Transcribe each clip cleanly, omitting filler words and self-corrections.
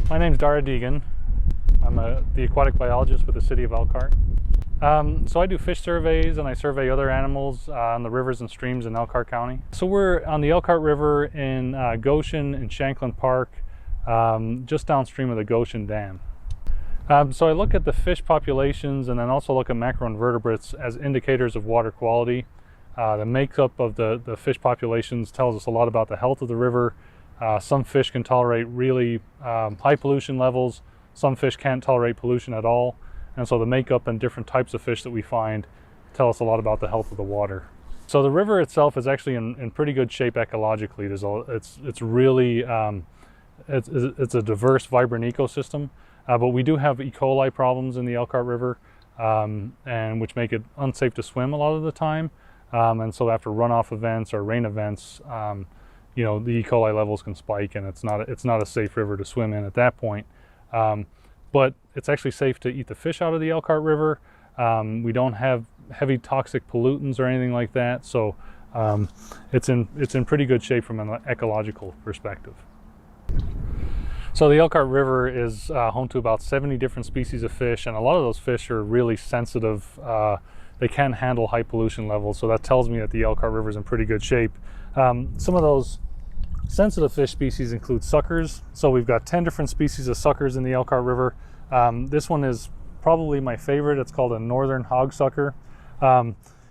My name's Daragh. I'm the aquatic biologist with the city of Elkhart. So I do fish surveys and I survey other animals on the rivers and streams in Elkhart County. So we're on the Elkhart River in Goshen and Shanklin Park, just downstream of the Goshen Dam. So I look at the fish populations and then also look at macroinvertebrates as indicators of water quality. The makeup of the fish populations tells us a lot about the health of the river. Some fish can tolerate really high pollution levels. Some fish can't tolerate pollution at all. And so the makeup and different types of fish that we find tell us a lot about the health of the water. So the river itself is actually in pretty good shape ecologically. It's a diverse, vibrant ecosystem. But we do have E. coli problems in the Elkhart River, and which make it unsafe to swim a lot of the time. And so after runoff events or rain events, you know, the E. coli levels can spike, and it's not a safe river to swim in at that point. But it's actually safe to eat the fish out of the Elkhart River. We don't have heavy toxic pollutants or anything like that, so it's in pretty good shape from an ecological perspective. So the Elkhart River is home to about 70 different species of fish, and a lot of those fish are really sensitive. They can handle high pollution levels, so that tells me that the Elkhart River is in pretty good shape. Some of those sensitive fish species include suckers. So we've got 10 different species of suckers in the Elkhart River. This one is probably my favorite. It's called a northern hogsucker.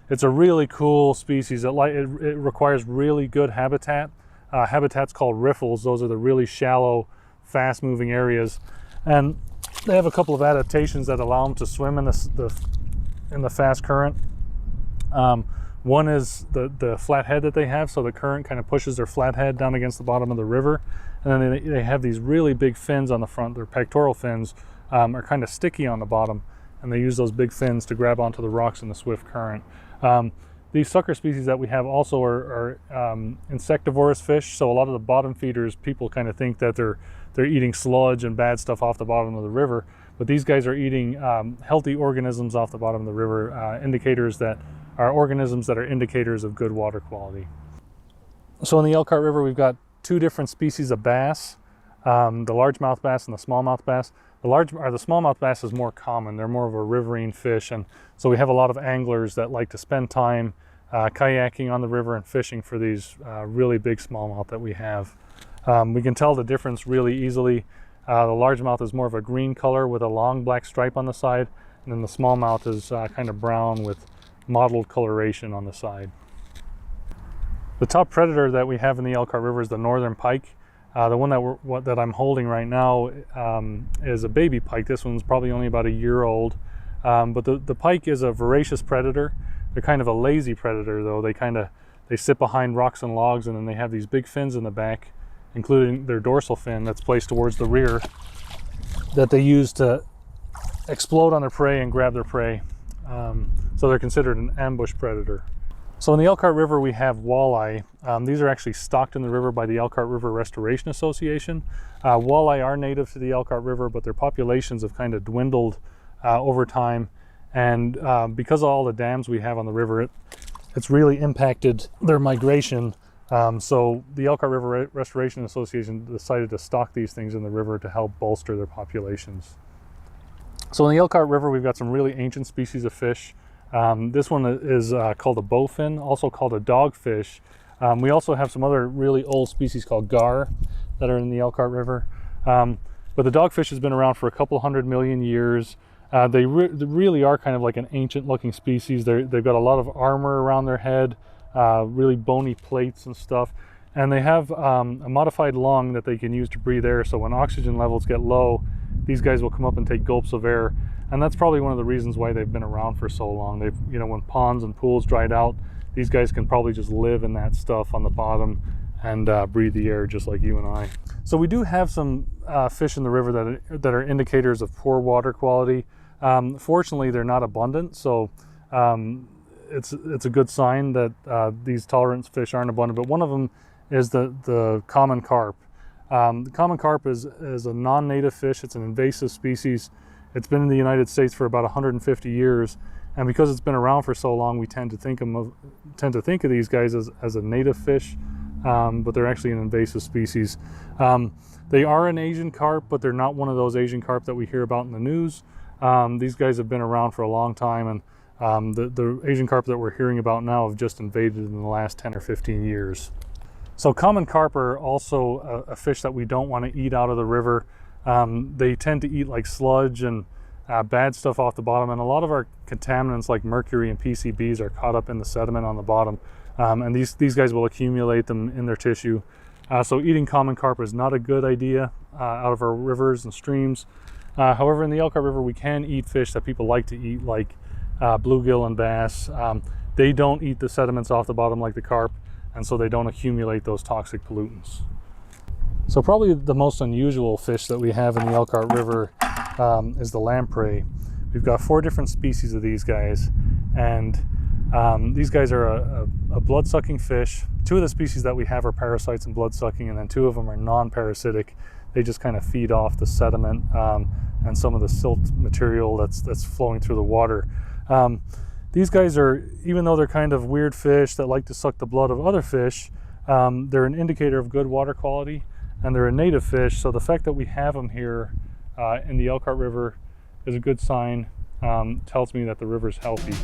It's a really cool species. It requires really good habitat. Habitats called riffles. Those are the really shallow, fast-moving areas, and they have a couple of adaptations that allow them to swim in the fast current. One is the flat head that they have, so the current kind of pushes their flat head down against the bottom of the river, and then they have these really big fins on the front. Their pectoral fins are kind of sticky on the bottom, and they use those big fins to grab onto the rocks in the swift current. These sucker species that we have also are insectivorous fish, so a lot of the bottom feeders, people kind of think that they're eating sludge and bad stuff off the bottom of the river, but these guys are eating healthy organisms off the bottom of the river, organisms that are indicators of good water quality. So in the Elkhart River, we've got two different species of bass, the largemouth bass and the smallmouth bass. The smallmouth bass is more common. They're more of a riverine fish, and so we have a lot of anglers that like to spend time kayaking on the river and fishing for these really big smallmouth that we have. We can tell the difference really easily. The largemouth is more of a green color with a long black stripe on the side, and then the smallmouth is kind of brown with mottled coloration on the side. The top predator that we have in the Elkhart River is the northern pike. The one that I'm holding right now is a baby pike. This one's probably only about a year old, but the pike is a voracious predator. They're kind of a lazy predator, though. They sit behind rocks and logs, and then they have these big fins in the back, including their dorsal fin that's placed towards the rear, that they use to explode on their prey and grab their prey. So they're considered an ambush predator. So in the Elkhart River, we have walleye. These are actually stocked in the river by the Elkhart River Restoration Association. Walleye are native to the Elkhart River, but their populations have kind of dwindled over time. And because of all the dams we have on the river, it's really impacted their migration. So the Elkhart River Restoration Association decided to stock these things in the river to help bolster their populations. So in the Elkhart River, we've got some really ancient species of fish. This one is called a bowfin, also called a dogfish. We also have some other really old species called gar that are in the Elkhart River. But the dogfish has been around for a couple 100 million years. They really are kind of like an ancient looking species. They've got a lot of armor around their head, really bony plates and stuff. And they have a modified lung that they can use to breathe air. So when oxygen levels get low, these guys will come up and take gulps of air. And that's probably one of the reasons why they've been around for so long. When ponds and pools dried out, these guys can probably just live in that stuff on the bottom and breathe the air just like you and I. So we do have some fish in the river that are indicators of poor water quality. Fortunately, they're not abundant, so it's a good sign that these tolerance fish aren't abundant. But one of them is the common carp. The common carp is a non-native fish. It's an invasive species. It's been in the United States for about 150 years, and because it's been around for so long, we tend to think of these guys as a native fish. but they're actually an invasive species. They are an Asian carp, but they're not one of those Asian carp that we hear about in the news. These guys have been around for a long time, and the Asian carp that we're hearing about now have just invaded in the last 10 or 15 years. So common carp are also a fish that we don't want to eat out of the river. They tend to eat like sludge and bad stuff off the bottom, and a lot of our contaminants like mercury and PCBs are caught up in the sediment on the bottom, and these guys will accumulate them in their tissue. So eating common carp is not a good idea out of our rivers and streams. However, in the Elkhart River we can eat fish that people like to eat, like bluegill and bass. They don't eat the sediments off the bottom like the carp, and so they don't accumulate those toxic pollutants. So probably the most unusual fish that we have in the Elkhart River is the lamprey. We've got 4 different species of these guys, and these guys are a blood-sucking fish. 2 of the species that we have are parasites and blood-sucking, and then 2 of them are non-parasitic. They just kind of feed off the sediment and some of the silt material that's flowing through the water. These guys are, even though they're kind of weird fish that like to suck the blood of other fish, they're an indicator of good water quality, and they're a native fish. So the fact that we have them here in the Elkhart River is a good sign. Tells me that the river's healthy.